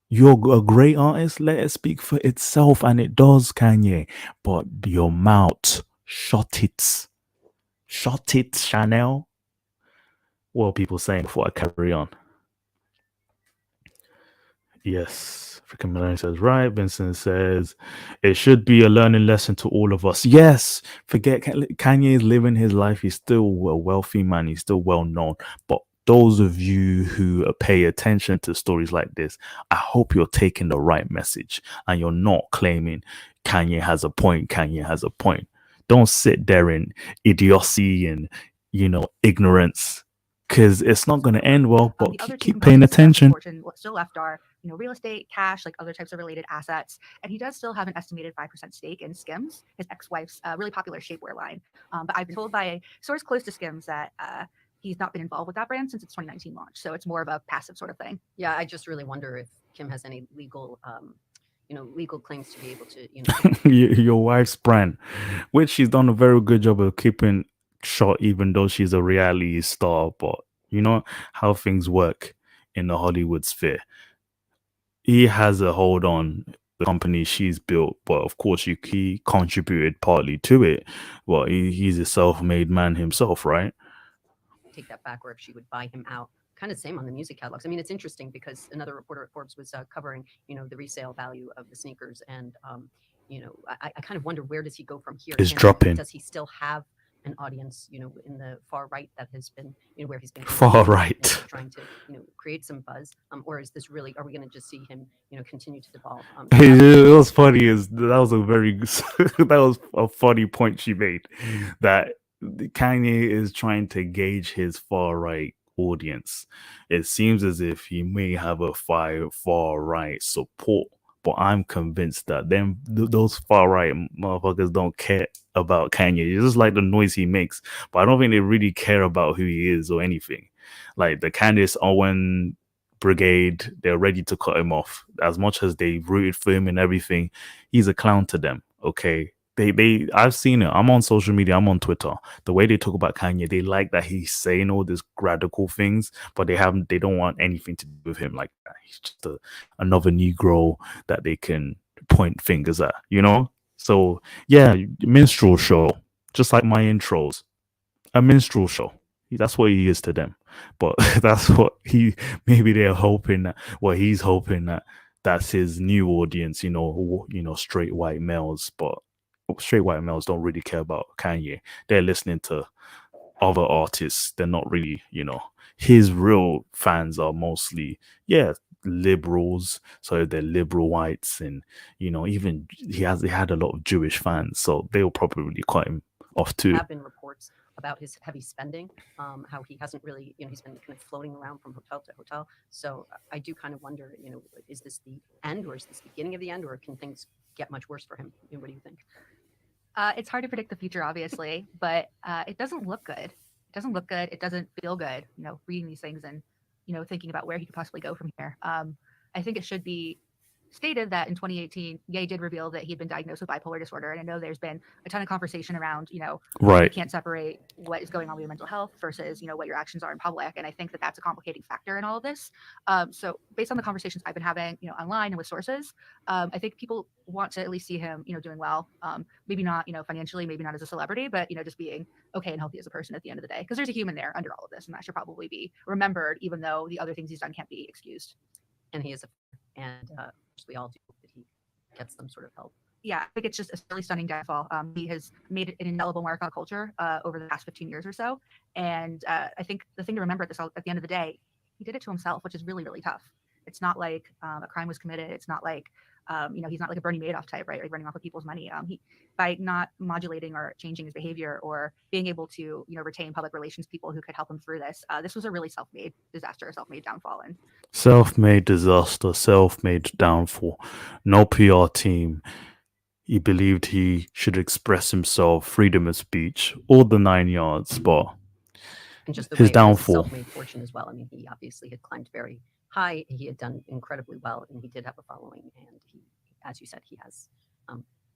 You're a great artist. Let it speak for itself, and it does, Kanye. But your mouth, shut it. Shut it, Chanel. What are people saying before I carry on? Yes. Freaking Melanie says, right. Vincent says, it should be a learning lesson to all of us. Yes. Forget Kanye is living his life. He's still a wealthy man. He's still well known. But those of you who pay attention to stories like this, I hope you're taking the right message and you're not claiming Kanye has a point. Kanye has a point. Don't sit there in idiocy and, ignorance, because it's not going to end well. But keep paying attention. What still left are, real estate, cash, like other types of related assets. And he does still have an estimated 5% stake in Skims, his ex-wife's really popular shapewear line. But I've been told by a source close to Skims that he's not been involved with that brand since its 2019 launch. So it's more of a passive sort of thing. Yeah, I just really wonder if Kim has any legal claims to be able to, your wife's brand, which she's done a very good job of keeping short, even though she's a reality star. But you know how things work in the Hollywood sphere. He has a hold on the company she's built, but of course he contributed partly to it. Well, he's a self-made man himself, right? Take that back, or if she would buy him out. Kind of same on the music catalogs. I mean, it's interesting because another reporter at Forbes was covering, the resale value of the sneakers, and I kind of wonder, where does he go from here? It's dropping. Does he still have an audience, in the far right that has been, where he's been far right trying to, create some buzz, or is this really? Are we going to just see him, continue to devolve? It was funny. That was a funny point she made, that Kanye is trying to gauge his far right audience. It seems as if he may have a far right support, but I'm convinced that those far right motherfuckers don't care about Kanye. It's just like the noise he makes, but I don't think they really care about who he is or anything. Like the Candace Owen brigade, they're ready to cut him off. As much as they rooted for him and everything, he's a clown to them. Okay. I've seen it. I'm on social media. I'm on Twitter. The way they talk about Kanye, they like that he's saying all these radical things, but they don't want anything to do with him like that. He's just another Negro that they can point fingers at, So yeah, minstrel show, just like my intros, a minstrel show. That's what he is to them. But that's what maybe they're hoping that. Well, he's hoping that that's his new audience. Straight white males, but straight white males don't really care about Kanye. They're listening to other artists. They're not really, his real fans are mostly, liberals. So they're liberal whites, and even he had a lot of Jewish fans, so they'll probably cut him off too. There have been reports about his heavy spending, how he hasn't really, he's been kind of floating around from hotel to hotel. So I do kind of wonder, is this the end, or is this the beginning of the end, or can things get much worse for him? What do you think? It's hard to predict the future, obviously, but it doesn't look good. It doesn't look good. It doesn't feel good, reading these things and, thinking about where he could possibly go from here. I think it should be stated that in 2018, Ye did reveal that he had been diagnosed with bipolar disorder. And I know there's been a ton of conversation around, Right. you can't separate what is going on with your mental health versus, what your actions are in public. And I think that that's a complicating factor in all of this. So based on the conversations I've been having, online and with sources, I think people want to at least see him, doing well. Maybe not, financially, maybe not as a celebrity, but, just being okay and healthy as a person at the end of the day. Because there's a human there under all of this, and that should probably be remembered, even though the other things he's done can't be excused. And he is and we all do hope that he gets some sort of help. Yeah, I think it's just a really stunning downfall. He has made an indelible mark on culture over the past 15 years or so. And I think the thing to remember at the end of the day, he did it to himself, which is really, really tough. It's not like a crime was committed. It's not like, he's not like a Bernie Madoff type, right? Like running off of people's money. By not modulating or changing his behavior or being able to, retain public relations people who could help him through this, this was a really self-made disaster, a self-made downfall. And Self-made disaster, self-made downfall. No PR team. He believed he should express himself, freedom of speech, all the 9 yards, but and just his downfall. Self-made fortune as well. I mean, he obviously had climbed very high. He had done incredibly well, and he did have a following. And he, as you said, he has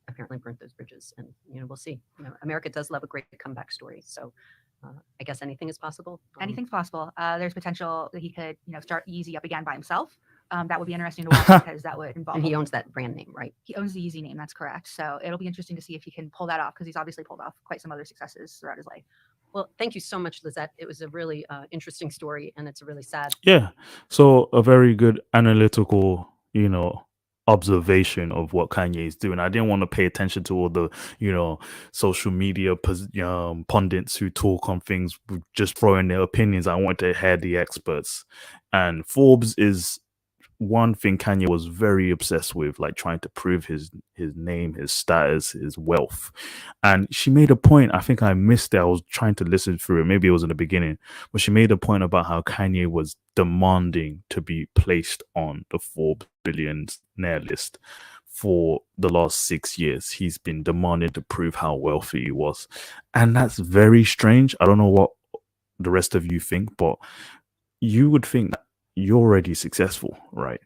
apparently burnt those bridges. And we'll see. America does love a great comeback story. So I guess anything is possible. Anything's possible. There's potential that he could, start Yeezy up again by himself. That would be interesting to watch because that would involve. And he owns that brand name, right? He owns the Yeezy name. That's correct. So it'll be interesting to see if he can pull that off because he's obviously pulled off quite some other successes throughout his life. Well, thank you so much, Lizette. It was a really interesting story, and it's a really sad. Yeah. So a very good analytical, observation of what Kanye is doing. I didn't want to pay attention to all the, social media pundits who talk on things, just throwing their opinions. I wanted to hear the experts. And Forbes is one thing Kanye was very obsessed with, like trying to prove his name, his status, his wealth. And she made a point, I think I missed it. I was trying to listen through it. Maybe it was in the beginning, but she made a point about how Kanye was demanding to be placed on the Forbes billionaire list for the last 6 years. He's been demanding to prove how wealthy he was. And that's very strange. I don't know what the rest of you think, but you would think that you're already successful, right?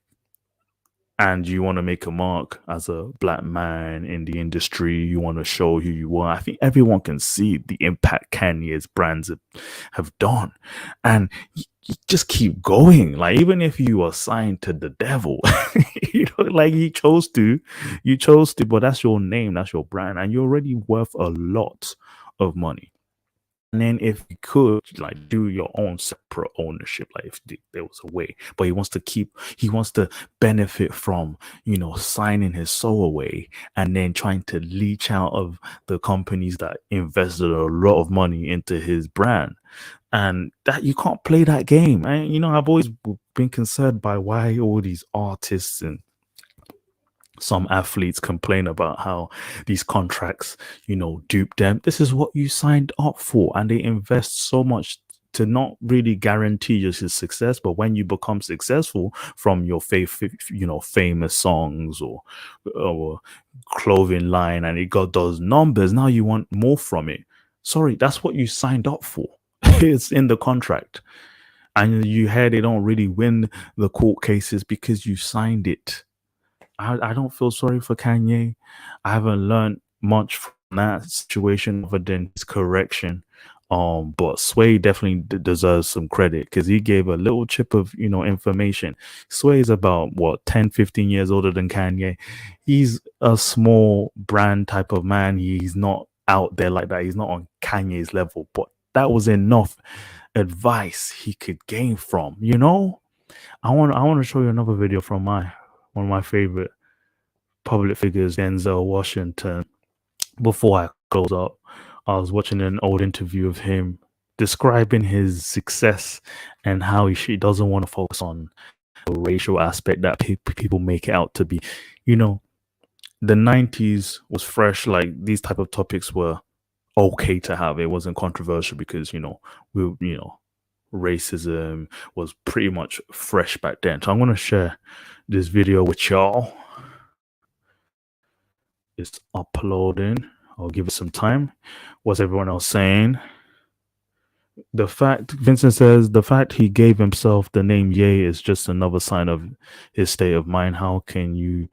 And you want to make a mark as a black man in the industry. You want to show who you are. I think everyone can see the impact Kanye's brands have done. And you just keep going. Like, even if you are signed to the devil, like you chose to, but that's your name, that's your brand, and you're already worth a lot of money. And then if you could, like, do your own separate ownership, like if there was a way, but he wants to benefit from, signing his soul away and then trying to leech out of the companies that invested a lot of money into his brand. And that you can't play that game. And, I've always been concerned by why all these artists and some athletes complain about how these contracts, dupe them. This is what you signed up for, and they invest so much to not really guarantee just his success. But when you become successful from your famous songs or clothing line, and it got those numbers, now you want more from it. Sorry, that's what you signed up for. It's in the contract. And you hear they don't really win the court cases because you signed it. I don't feel sorry for Kanye. I haven't learned much from that situation other than his correction. But Sway definitely deserves some credit because he gave a little chip of, information. Sway is about, 10, 15 years older than Kanye. He's a small brand type of man. He's not out there like that. He's not on Kanye's level. But that was enough advice he could gain from, I want to show you another video from one of my favorite public figures, Denzel Washington. Before I close up, I was watching an old interview of him describing his success and how he doesn't want to focus on the racial aspect that people make it out to be. The 90s was fresh. Like, these type of topics were okay to have. It wasn't controversial because racism was pretty much fresh back then. So I'm gonna share this video with y'all. It's uploading. I'll give it some time. What's everyone else saying? Vincent says the fact he gave himself the name Ye is just another sign of his state of mind. How can you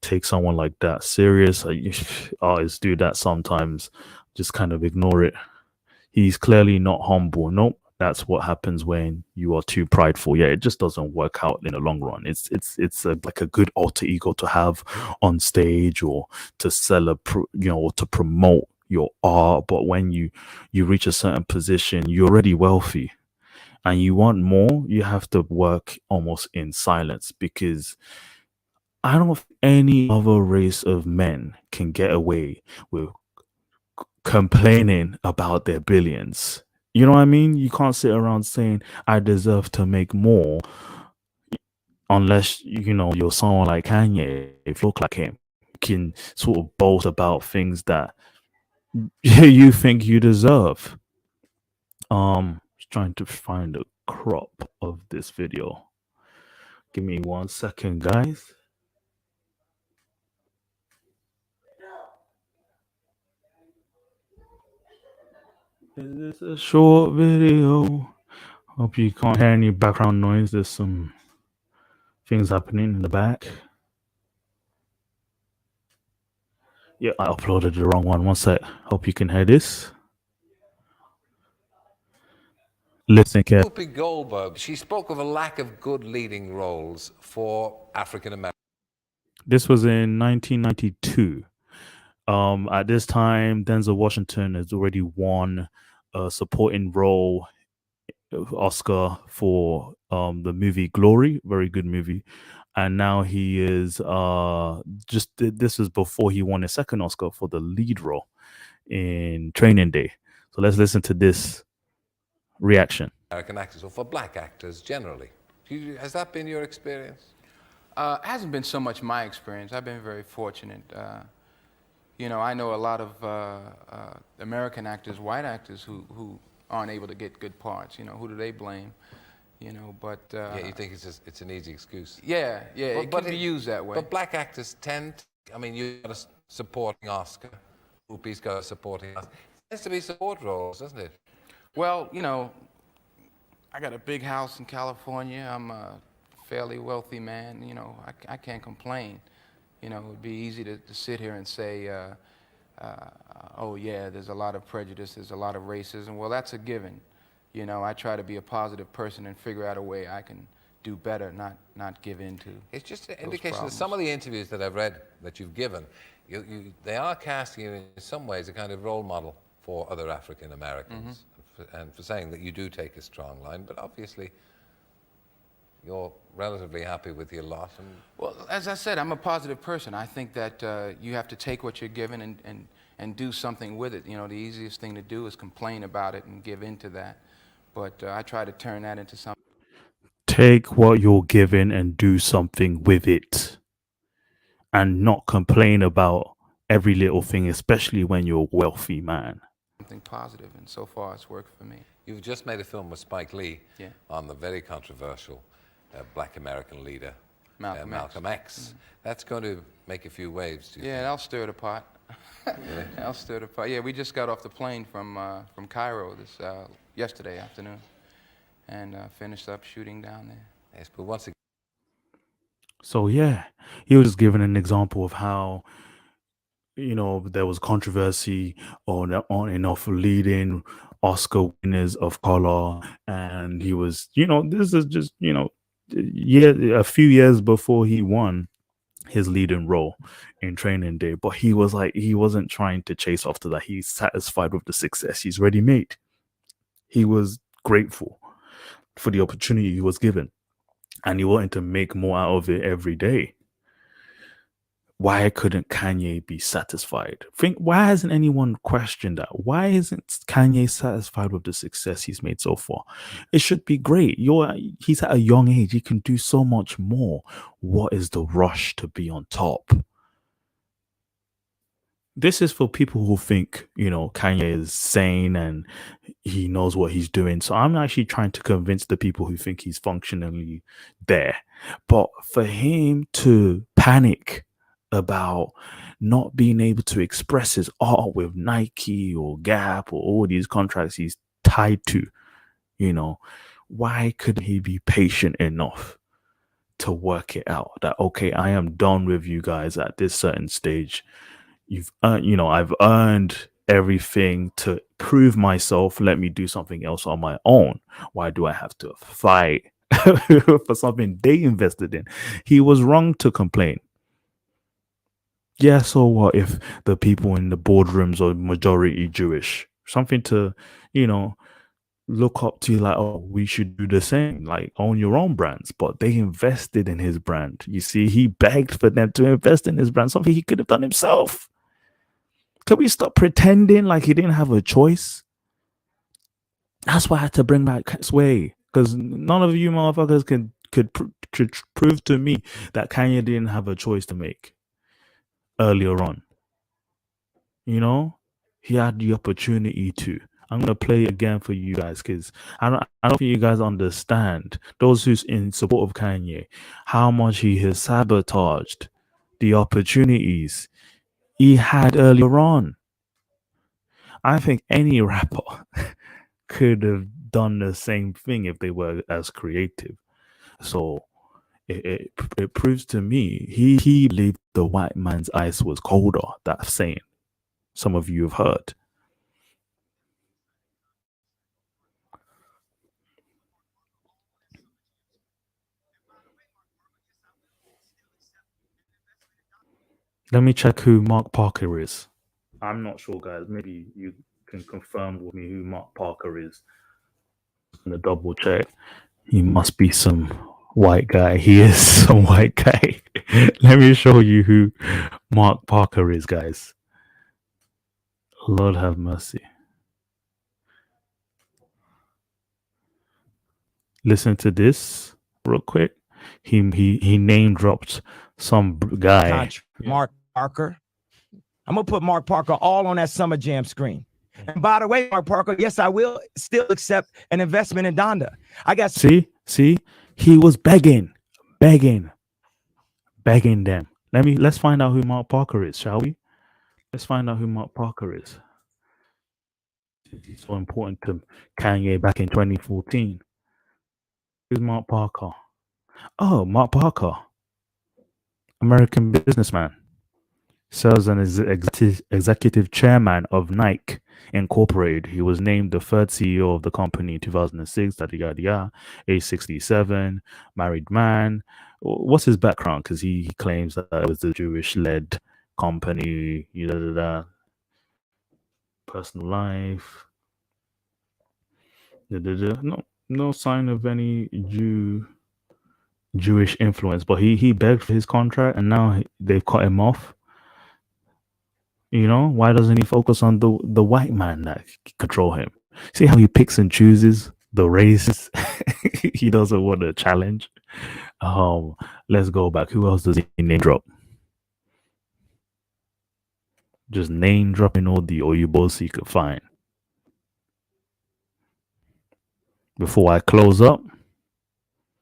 take someone like that serious? I always do that sometimes. Just kind of ignore it. He's clearly not humble. Nope. That's what happens when you are too prideful. Yeah, it just doesn't work out in the long run. It's like a good alter ego to have on stage or to celebrate, or to promote your art. But when you reach a certain position, you're already wealthy and you want more, you have to work almost in silence, because I don't think any other race of men can get away with complaining about their billions. You know what I mean? You can't sit around saying I deserve to make more unless you're someone like Kanye. If you look like him, you can sort of boast about things that you think you deserve. Just trying to find a crop of this video. Give me 1 second, guys. Is this a short video? Hope you can't hear any background noise. There's some things happening in the back. Yeah, I uploaded the wrong one. 1 sec. Hope you can hear this. Listen carefully. Whoopi Goldberg, she spoke of a lack of good leading roles for African Americans. This was in 1992. At this time, Denzel Washington has already won a supporting role Oscar for the movie Glory, very good movie, and now he is this is before he won a second Oscar for the lead role in Training Day. So let's listen to this reaction. American actors, or for black actors generally. Has that been your experience? It hasn't been so much my experience. I've been very fortunate. I know a lot of American actors, white actors, who aren't able to get good parts. Who do they blame? But yeah, you think it's an easy excuse? Yeah, it can be used that way. But black actors you got a supporting Oscar. Whoopi's got a supporting Oscar. It tends to be support roles, doesn't it? Well, I got a big house in California. I'm a fairly wealthy man. I can't complain. It would be easy to sit here and say, oh yeah, there's a lot of prejudice, there's a lot of racism. Well, that's a given. I try to be a positive person and figure out a way I can do better, not give in to. It's just an indication that some of the interviews that I've read that you've given, they are casting you in some ways a kind of role model for other African Americans, and for saying that you do take a strong line, but obviously you're relatively happy with your lot. Well, as I said, I'm a positive person. I think that you have to take what you're given and do something with it. The easiest thing to do is complain about it and give in to that. But I try to turn that into something. Take what you're given and do something with it. And not complain about every little thing, especially when you're a wealthy man. Something positive, and so far it's worked for me. You've just made a film with Spike Lee on the very controversial black American leader, Malcolm X. That's going to make a few waves, do you think? That'll stir the pot. I'll stir the pot. Yeah, we just got off the plane from Cairo yesterday afternoon, and finished up shooting down there. Yes, but once again. So yeah, he was just giving an example of how there was controversy on enough leading Oscar winners of color, and he was this is just a few years before he won his leading role in Training Day, but he wasn't trying to chase after that. He's satisfied with the success he's already made. He was grateful for the opportunity he was given, and he wanted to make more out of it every day. Why couldn't Kanye be satisfied? Why hasn't anyone questioned that? Why isn't Kanye satisfied with the success he's made so far? It should be great. He's at a young age. He can do so much more. What is the rush to be on top? This is for people who think, Kanye is sane and he knows what he's doing. So I'm actually trying to convince the people who think he's functionally there. But for him to panic about not being able to express his art with Nike or Gap or all these contracts he's tied to, why couldn't he be patient enough to work it out that, okay, I am done with you guys at this certain stage. You've earned, I've earned everything to prove myself. Let me do something else on my own. Why do I have to fight for something they invested in? He was wrong to complain. Yeah, so what if the people in the boardrooms are majority Jewish? Something to, look up to, like, oh, we should do the same, like own your own brands. But they invested in his brand. You see, he begged for them to invest in his brand, something he could have done himself. Can we stop pretending like he didn't have a choice? That's why I had to bring back Sway, because none of you motherfuckers could prove to me that Kanye didn't have a choice to make earlier on. He had the opportunity to. I'm gonna play it again for you guys because I don't think you guys understand, those who's in support of Kanye, how much he has sabotaged the opportunities he had earlier on. I think any rapper could have done the same thing if they were as creative. So it proves to me he believed the white man's ice was colder. That saying some of you have heard. Let me check who Mark Parker is. I'm not sure, guys. Maybe you can confirm with me who Mark Parker is. I'm gonna double check. He must be some white guy. He is some white guy. Let me show you who Mark Parker is, guys. Lord have mercy. Listen to this real quick. He name dropped some guy. Mark Parker. I'm gonna put Mark Parker all on that Summer Jam screen. And by the way, Mark Parker, yes, I will still accept an investment in Donda. I got see, he was begging them. Let's find out who Mark Parker is, shall we? Let's find out who Mark Parker is. It's so important to Kanye back in 2014. Who's Mark Parker? Oh, Mark Parker, American businessman. Serves as executive chairman of Nike Incorporated. He was named the third CEO of the company in 2006. Age 67, married man. What's his background? Because he claims that it was a Jewish-led company. Personal life. No sign of any Jewish influence. But he begged for his contract, and now they've cut him off. Why doesn't he focus on the white man that control him? See how he picks and chooses the races he doesn't want to challenge. Let's go back. Who else does he name drop? Just name dropping all the Oyibos he could find. Before I close up,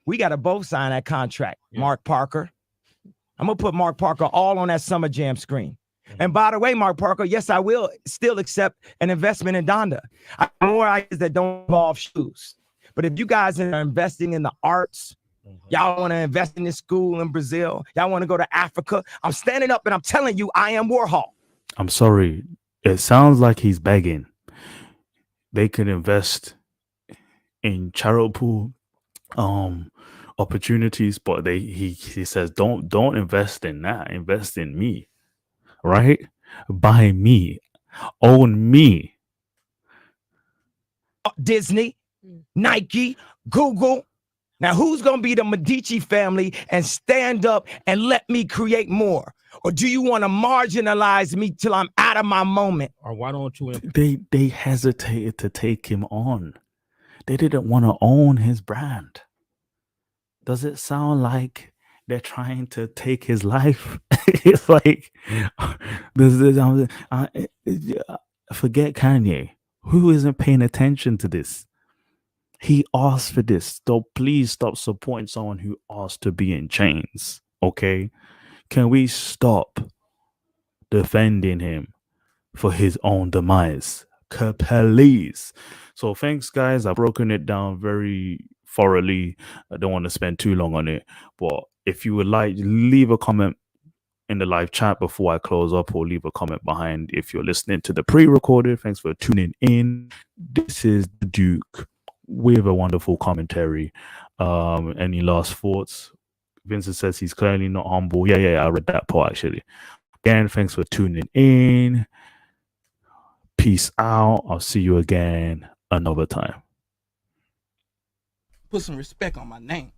we got to both sign that contract. Mark Parker. I'm gonna put Mark Parker all on that Summer Jam screen. And by the way, Mark Parker, yes, I will still accept an investment in Donda. I have more ideas that don't involve shoes. But if you guys are investing in the arts, y'all want to invest in this school in Brazil, y'all want to go to Africa, I'm standing up and I'm telling you, I am Warhol. I'm sorry. It sounds like he's begging. They could invest in charitable opportunities, but he says don't invest in that. Invest in me. Right? Buy me. Own me. Disney, Nike, Google. Now, who's going to be the Medici family and stand up and let me create more? Or do you want to marginalize me till I'm out of my moment? Or why don't you? They hesitated to take him on. They didn't want to own his brand. Does it sound like they're trying to take his life. It's like, forget Kanye. Who isn't paying attention to this? He asked for this. So please stop supporting someone who asked to be in chains. Okay? Can we stop defending him for his own demise? Please. So thanks, guys. I've broken it down very thoroughly. I don't want to spend too long on it. But if you would like, leave a comment in the live chat before I close up, or leave a comment behind if you're listening to the pre-recorded. Thanks for tuning in. This is the Duke with a wonderful commentary. Any last thoughts? Vincent says he's clearly not humble. Yeah, I read that part actually. Again, thanks for tuning in. Peace out. I'll see you again another time. Put some respect on my name.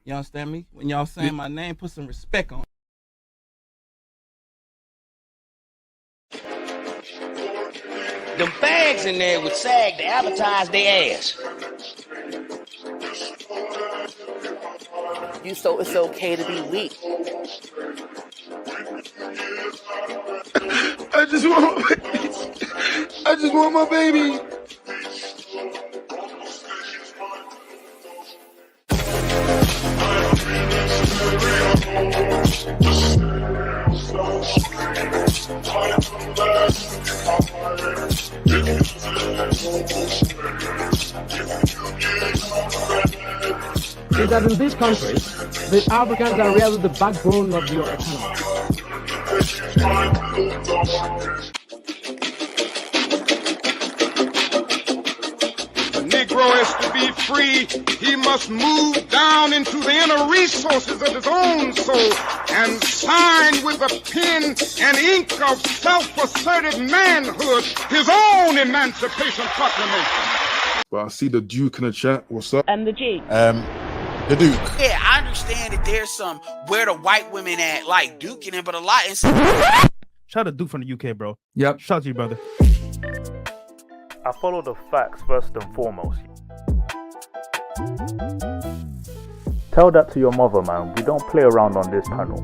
You understand me? When y'all saying my name, put some respect on it. Them fags in there would sag to advertise their ass. So it's okay to be weak. I just want my baby. Is that in this country, the Africans are really the backbone of your economy. The Negro is to be free. He must move down into the inner resources of his own soul and sign with a pen and ink of self-assertive manhood his own Emancipation Proclamation. But I see the Duke in the chat. What's up? And the G. The Duke. Yeah, I understand that there's some where the white women at, like Duke and him, but a lot. Shout out to Duke from the UK, bro. Yep. Shout out to you, brother. I follow the facts first and foremost. Tell that to your mother, man. We don't play around on this panel.